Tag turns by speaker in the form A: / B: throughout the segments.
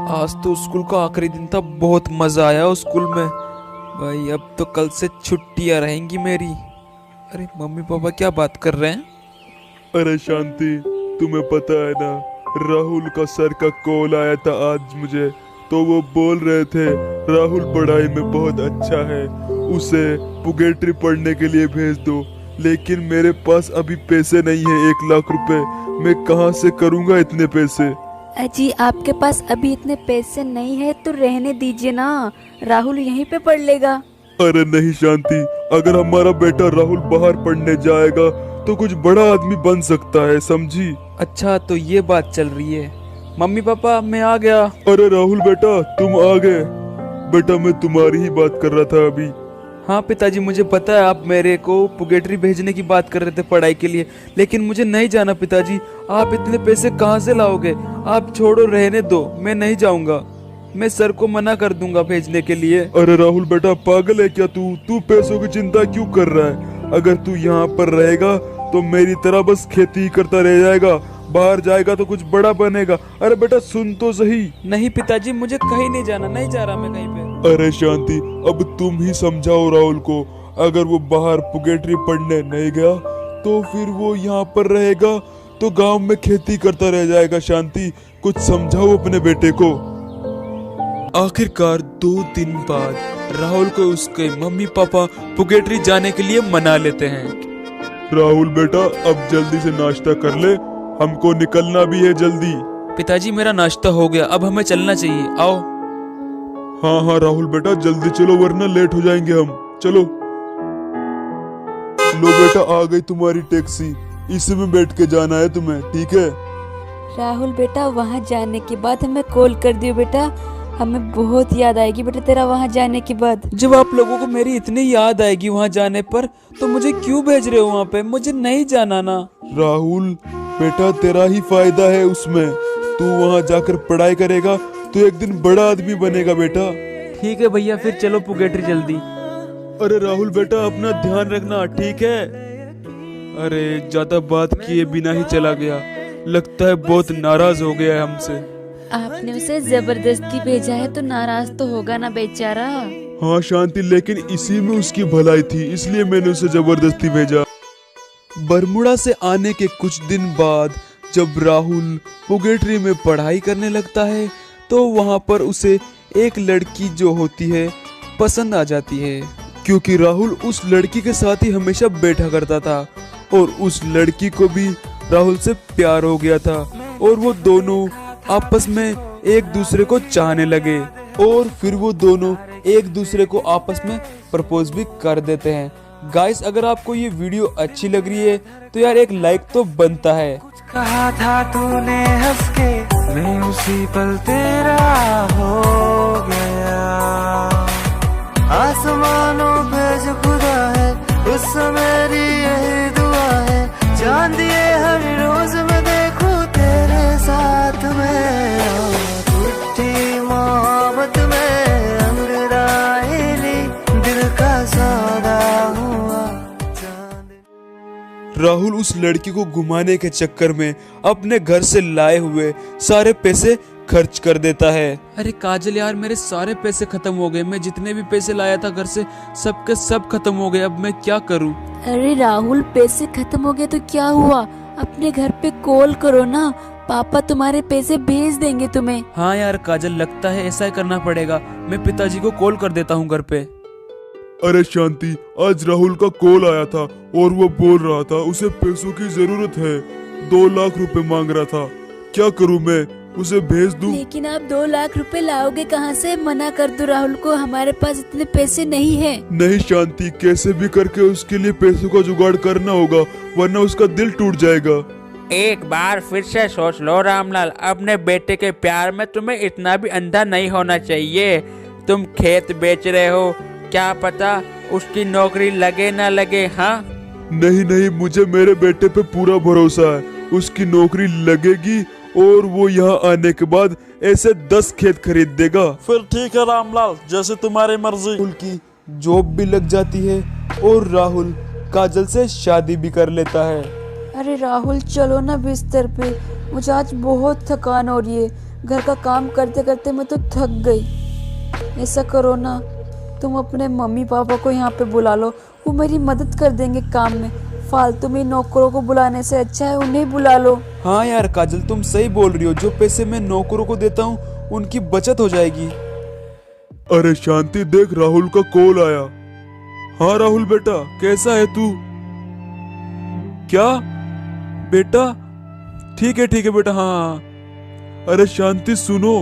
A: आज तो स्कूल का आखिरी दिन था, बहुत मजा आया उस स्कूल में। भाई अब तो कल से छुट्टियां रहेंगी मेरी। अरे मम्मी पापा क्या बात कर रहे हैं?
B: अरे शांति, तुम्हें पता है ना, राहुल का सर का कॉल आया था आज मुझे। तो वो बोल रहे थे राहुल पढ़ाई में बहुत अच्छा है, उसे पुगेट्री पढ़ने के लिए भेज दो। लेकिन मेरे पास अभी पैसे नहीं है, 1 लाख रुपए। मैं कहाँ से करूँगा इतने पैसे?
C: अजी आपके पास अभी इतने पैसे नहीं है तो रहने दीजिए ना, राहुल यहीं पे पढ़ लेगा।
B: अरे नहीं शांति, अगर हमारा बेटा राहुल बाहर पढ़ने जाएगा तो कुछ बड़ा आदमी बन सकता है, समझी?
A: अच्छा तो ये बात चल रही है। मम्मी पापा मैं आ गया।
B: अरे राहुल बेटा, तुम आ गए। बेटा मैं तुम्हारी ही बात कर रहा था अभी।
A: हाँ पिताजी, मुझे पता है आप मेरे को पुगेट्री भेजने की बात कर रहे थे पढ़ाई के लिए, लेकिन मुझे नहीं जाना पिताजी। आप इतने पैसे कहाँ से लाओगे? आप छोड़ो, रहने दो, मैं नहीं जाऊंगा। मैं सर को मना कर दूंगा भेजने के लिए।
B: अरे राहुल बेटा, पागल है क्या तू पैसों की चिंता क्यों कर रहा है? अगर तू यहाँ पर रहेगा तो मेरी तरह बस खेती ही करता रह जाएगा, बाहर जाएगा तो कुछ बड़ा बनेगा। अरे बेटा सुन तो सही।
A: नहीं पिताजी, मुझे कहीं नहीं जाना, नहीं जा रहा मैं कहीं पे।
B: अरे शांति, अब तुम ही समझाओ राहुल को। अगर वो बाहर पुगेट्री पढ़ने नहीं गया तो फिर वो यहाँ पर रहेगा तो गांव में खेती करता रह जाएगा। शांति, कुछ समझाओ अपने बेटे को।
A: आखिरकार 2 दिन बाद राहुल को उसके मम्मी पापा पुगेट्री जाने के लिए मना लेते हैं।
B: राहुल बेटा अब जल्दी से नाश्ता कर ले, हमको निकलना भी है जल्दी।
A: पिताजी मेरा नाश्ता हो गया, अब हमें चलना चाहिए, आओ।
B: हाँ राहुल बेटा जल्दी चलो वरना लेट हो जाएंगे हम। चलो। लो बेटा आ गई तुम्हारी टैक्सी, इसी में बैठ के जाना है तुम्हें, ठीक है?
C: राहुल बेटा वहाँ जाने के बाद हमें कॉल कर दियो बेटा, हमें बहुत याद आएगी बेटा तेरा वहाँ जाने के बाद।
A: जब आप लोगों को मेरी इतनी याद आएगी वहाँ जाने पर, तो मुझे क्यों भेज रहे हो वहाँ पे? मुझे नहीं जाना ना।
B: राहुल बेटा तेरा ही फायदा है उसमें, तू वहाँ जाकर पढ़ाई करेगा तो एक दिन बड़ा आदमी बनेगा बेटा।
A: ठीक है भैया, फिर चलो पुगेट्री जल्दी।
B: अरे राहुल बेटा अपना ध्यान रखना, ठीक है?
A: अरे ज्यादा बात किए बिना ही चला गया, लगता है बहुत नाराज हो गया है हमसे।
C: आपने उसे जबरदस्ती भेजा है तो नाराज तो होगा ना बेचारा।
B: हाँ शांति, लेकिन इसी में उसकी भलाई थी, इसलिए मैंने उसे जबरदस्ती भेजा।
A: बरमुडा से आने के कुछ दिन बाद जब राहुल पुगेट्री में पढ़ाई करने लगता है तो वहाँ पर उसे एक लड़की जो होती है पसंद आ जाती है,
B: क्योंकि राहुल उस लड़की के साथ ही हमेशा बैठा करता था और उस लड़की को भी राहुल से प्यार हो गया था और वो दोनों आपस में एक दूसरे को चाहने लगे और फिर वो दोनों एक दूसरे को आपस में प्रपोज भी कर देते हैं। गाइस अगर आपको ये वीडियो अच्छी लग रही है तो यार एक लाइक तो बनता है।
D: कहा था तूने हंस के, मैं उसी पल तेरा हो गया। आसमानों पे जो खुदा है उस मेरी यही दुआ है, चांद ये हर रोज मैं देखूं तेरे साथ में। टूटी मोहब्बत में अंगड़ाई दिल का सौदा हुआ।
B: राहुल उस लड़की को घुमाने के चक्कर में अपने घर से लाए हुए सारे पैसे खर्च कर देता है।
A: अरे काजल यार, मेरे सारे पैसे खत्म हो गए। मैं जितने भी पैसे लाया था घर से सबके सब खत्म हो गए, अब मैं क्या करूं?
C: अरे राहुल पैसे खत्म हो गए तो क्या हुआ, अपने घर पे कॉल करो ना, पापा तुम्हारे पैसे भेज देंगे तुम्हें।
A: हाँ यार काजल, लगता है ऐसा ही करना पड़ेगा। मैं पिताजी को कॉल कर देता हूँ घर पे।
B: अरे शांति, आज राहुल का कॉल आया था और वो बोल रहा था उसे पैसों की जरूरत है, 2 लाख रुपए मांग रहा था। क्या करूं मैं, उसे भेज दूं?
C: लेकिन आप 2 लाख रुपए लाओगे कहाँ से? मना कर दो राहुल को, हमारे पास इतने पैसे नहीं है।
B: नहीं शांति, कैसे भी करके उसके लिए पैसों का जुगाड़ करना होगा वरना उसका दिल टूट जाएगा।
E: एक बार फिर से सोच लो रामलाल, अपने बेटे के प्यार में तुम्हें इतना भी अंधा नहीं होना चाहिए। तुम खेत बेच रहे हो, क्या पता उसकी नौकरी लगे ना लगे। हाँ
B: नहीं, मुझे मेरे बेटे पे पूरा भरोसा है, उसकी नौकरी लगेगी और वो यहाँ आने के बाद ऐसे 10 खेत खरीद देगा।
F: फिर ठीक है रामलाल, जैसे तुम्हारी मर्जी।
B: राहुल की जॉब भी लग जाती है और राहुल काजल से शादी भी कर लेता है।
C: अरे राहुल चलो ना बिस्तर पे, मुझे आज बहुत थकान हो रही है, घर का काम करते करते मैं तो थक गई। ऐसा करो ना, तुम अपने मम्मी पापा को यहाँ पे बुला लो, वो मेरी मदद कर देंगे काम में। फालतू में नौकरों को बुलाने से अच्छा है उन्हें बुला लो।
B: हाँ यार काजल, तुम सही बोल रही हो। जो पैसे मैं नौकरों को देता हूँ उनकी बचत हो जाएगी।
F: अरे शांति देख, राहुल का कॉल आया। हाँ राहुल बेटा, कैसा है तू? क्या बेटा? ठीक है बेटा। हाँ। अरे शांति सुनो,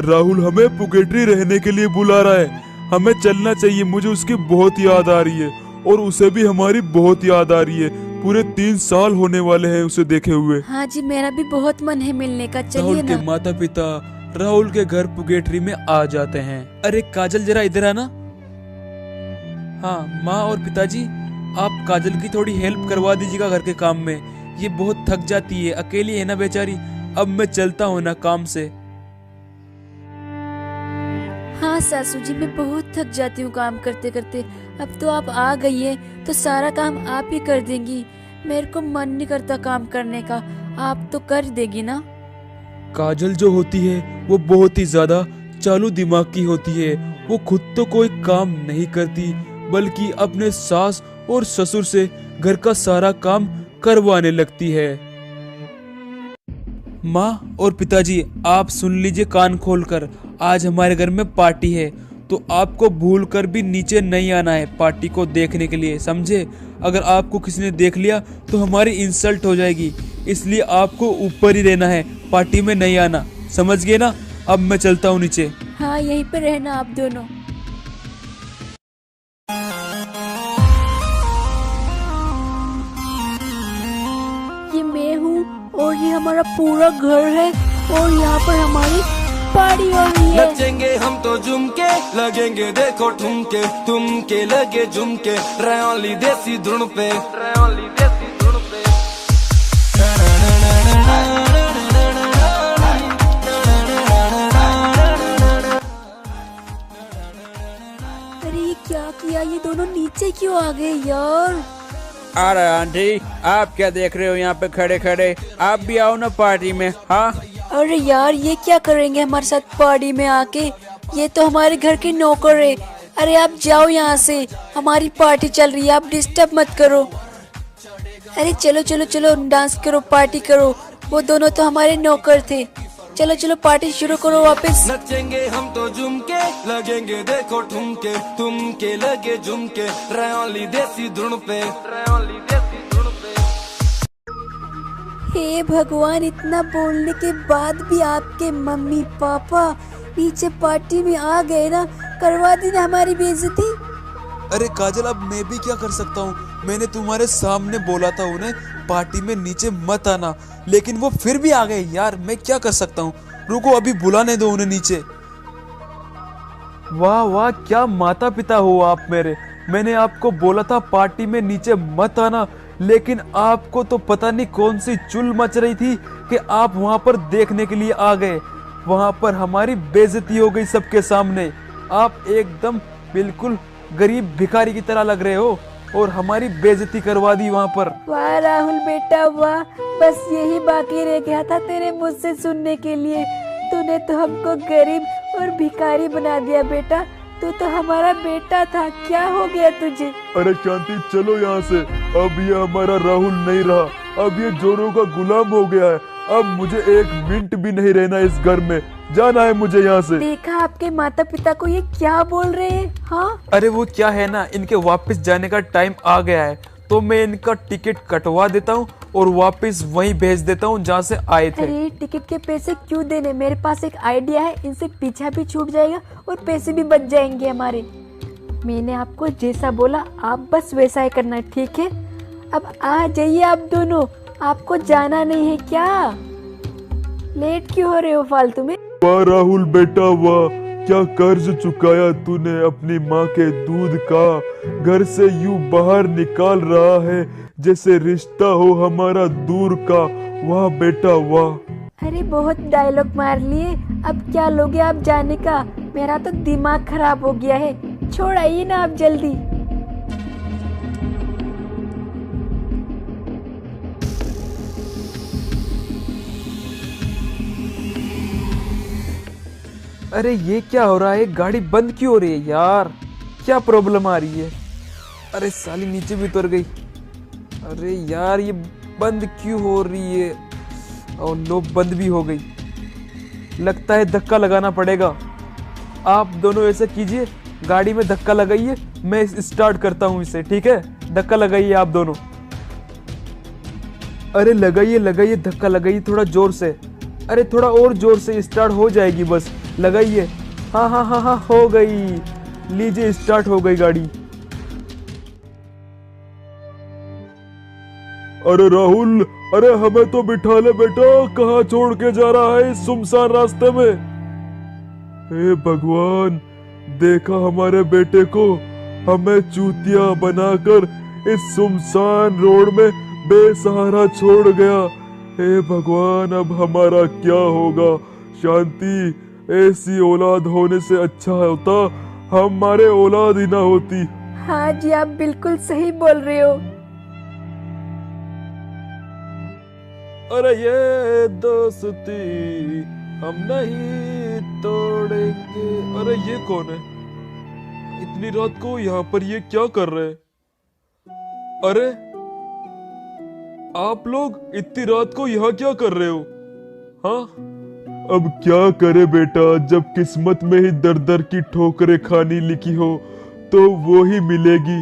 F: राहुल हमें पुगेटरी रहने के लिए बुला रहा है। हमें चलना चाहिए, मुझे उसकी बहुत याद आ रही है और उसे भी हमारी बहुत याद आ रही है। पूरे 3 साल होने वाले हैं उसे देखे हुए।
C: हाँ जी, मेरा भी बहुत मन है मिलने का, चलिए
B: राहुल के
C: ना।
B: माता पिता राहुल के घर पुगेटरी में आ जाते हैं। अरे काजल जरा इधर आना। हाँ माँ और पिताजी, आप काजल की थोड़ी हेल्प करवा दीजिएगा घर के काम में। ये बहुत थक जाती है, अकेली है ना बेचारी। अब मैं चलता हूँ ना काम से।
C: हाँ सासू जी, मैं बहुत थक जाती हूँ काम करते करते। अब तो आप आ गई है तो सारा काम आप ही कर देंगी। मेरे को मन नहीं करता काम करने का, आप तो कर देगी ना।
B: काजल जो होती है वो बहुत ही ज्यादा चालू दिमाग की होती है। वो खुद तो कोई काम नहीं करती, बल्कि अपने सास और ससुर से घर का सारा काम करवाने लगती है। माँ और पिताजी, आप सुन लीजिए कान खोलकर। आज हमारे घर में पार्टी है, तो आपको भूल कर भी नीचे नहीं आना है पार्टी को देखने के लिए, समझे? अगर आपको किसी ने देख लिया तो हमारी इंसल्ट हो जाएगी, इसलिए आपको ऊपर ही रहना है, पार्टी में नहीं आना, समझ गए ना? अब मैं चलता हूँ नीचे।
C: हाँ, यहीं पे रहना आप दोनों। ये मैं हूँ और ये हमारा पूरा घर है और यहाँ पर हमारी पार्टी हो रही है।
G: नचेंगे हम तो झुमके, लगेंगे देखो ठुमके, तुमके लगे झुमके, रयोली देसी धुन पे, रयोली देसी धुन पे।
C: अरे ये क्या किया, ये दोनों नीचे क्यों आ गए यार?
E: अरे आंटी, आप क्या देख रहे हो यहाँ पे खड़े खड़े? आप भी आओ ना पार्टी में। हाँ
C: अरे यार, ये क्या करेंगे हमारे साथ पार्टी में आके? ये तो हमारे घर के नौकर है। अरे आप जाओ यहाँ से, हमारी पार्टी चल रही है, आप डिस्टर्ब मत करो। अरे चलो चलो चलो, डांस करो, पार्टी करो। वो दोनों तो हमारे नौकर थे। चलो चलो, पार्टी शुरू करो वापस।
G: नचेंगे हम तो झुमके, लगेंगे देखो ठुमके, तुमके लगे झुमके, रयोली देसी धुन पे, रयोली देसी धुन पे।
C: हे भगवान, इतना बोलने के बाद भी आपके मम्मी पापा नीचे पार्टी में आ गए ना, करवा दी ना हमारी बेइज्जती।
B: अरे काजल, अब मैं भी क्या कर सकता हूँ? मैंने तुम्हारे सामने बोला था उन्हें पार्टी में नीचे मत आना, लेकिन वो फिर भी आ गए यार। मैं क्या कर सकता हूँ? रुको, अभी बुलाने दो उन्हें नीचे। वाह वाह, क्या माता पिता हो आप मेरे। मैंने आपको बोला था पार्टी में नीचे मत आना, लेकिन आपको तो पता नहीं कौन सी चुल मच रही थी कि आप वहां पर देखने के लिए आ गए। वहां पर हमारी बेइज्जती हो गई सबके सामने। आप एकदम बिल्कुल गरीब भिखारी की तरह लग रहे हो और हमारी बेइज्जती करवा दी वहां पर।
C: वाह राहुल बेटा वाह, बस यही बाकी रह गया था तेरे मुझ से सुनने के लिए। तूने तो हमको गरीब और भिखारी बना दिया बेटा। तू तो हमारा बेटा था, क्या हो गया तुझे?
F: अरे शांति, चलो यहाँ से। अब ये हमारा राहुल नहीं रहा, अब ये जोरों का गुलाम हो गया है। अब मुझे 1 मिनट भी नहीं रहना इस घर में, जाना है मुझे यहाँ से।
C: देखा आपके माता पिता को ये क्या बोल रहे हैं? हाँ
B: अरे वो क्या है ना, इनके वापस जाने का टाइम आ गया है, तो मैं इनका टिकट कटवा देता हूँ और वापस वहीं भेज देता हूँ जहाँ से आए थे।
C: अरे टिकट के पैसे क्यों देने? मेरे पास एक आइडिया है, इनसे पीछा भी छूट जाएगा और पैसे भी बच जाएंगे हमारे। मैंने आपको जैसा बोला आप बस वैसा ही करना, ठीक है? अब आ जाइए आप दोनों, आपको जाना नहीं है क्या? लेट क्यों हो रहे हो फालतू में?
F: वाह राहुल बेटा वाह, क्या कर्ज चुकाया तूने अपनी माँ के दूध का। घर से यूं बाहर निकाल रहा है जैसे रिश्ता हो हमारा दूर का। वाह बेटा वाह।
C: अरे बहुत डायलॉग मार लिए, अब क्या लोगे आप जाने का? मेरा तो दिमाग खराब हो गया है। छोड़ आइए ना आप जल्दी।
A: अरे ये क्या हो रहा है, गाड़ी बंद क्यों हो रही है यार, क्या प्रॉब्लम आ रही है। अरे साली नीचे भी उतर गई। अरे यार ये बंद क्यों हो रही है, और लो बंद भी हो गई। लगता है धक्का लगाना पड़ेगा। आप दोनों ऐसा कीजिए, गाड़ी में धक्का लगाइए, मैं स्टार्ट करता हूँ इसे, ठीक है। धक्का लगाइए आप दोनों। अरे लगाइए लगाइए, धक्का लगाइए थोड़ा जोर से। अरे थोड़ा और जोर से, स्टार्ट हो जाएगी बस, लगाइए। हाँ हाँ हाँ हाँ हो गई, लीजिए स्टार्ट हो गई गाड़ी।
F: अरे राहुल, अरे हमें तो बिठा ले बेटा, कहाँ छोड़ के जा रहा है इस सुनसान रास्ते में। हे भगवान, देखा हमारे बेटे को, हमें चूतिया बनाकर इस सुनसान रोड में बेसहारा छोड़ गया। हे भगवान, अब हमारा क्या होगा। शांति, ऐसी औलाद होने से अच्छा होता हमारे औलाद ही ना होती।
C: हाँ जी, आप बिल्कुल सही बोल रहे हो।
F: अरे ये दोस्ती हम नहीं तोड़ेंगे। अरे ये कौन है, इतनी रात को यहाँ पर ये क्या कर रहे हैं। अरे आप लोग इतनी रात को यहाँ क्या कर रहे हो। हाँ, अब क्या करे बेटा, जब किस्मत में ही दर दर की ठोकरें खानी लिखी हो तो वो ही मिलेगी।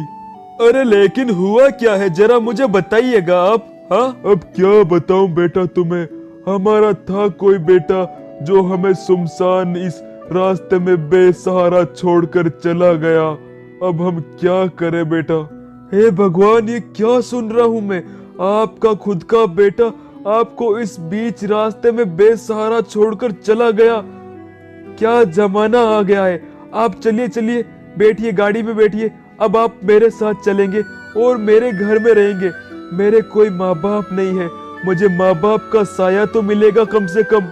B: अरे लेकिन हुआ क्या है, जरा मुझे बताइएगा आप।
F: हाँ, अब क्या बताऊं बेटा तुम्हें। हमारा था कोई बेटा जो हमें सुनसान इस रास्ते में बेसहारा छोड़कर चला गया। अब हम क्या करें बेटा।
B: हे भगवान, ये क्या सुन रहा हूँ मैं। आपका खुद का बेटा आपको इस बीच रास्ते में बेसहारा छोड़कर चला गया। क्या जमाना आ गया है। आप चलिए चलिए, बैठिए गाड़ी में बैठिए। अब आप मेरे साथ चलेंगे और मेरे घर में रहेंगे। मेरे कोई माँ बाप नहीं है, मुझे माँ बाप का साया तो मिलेगा कम से कम।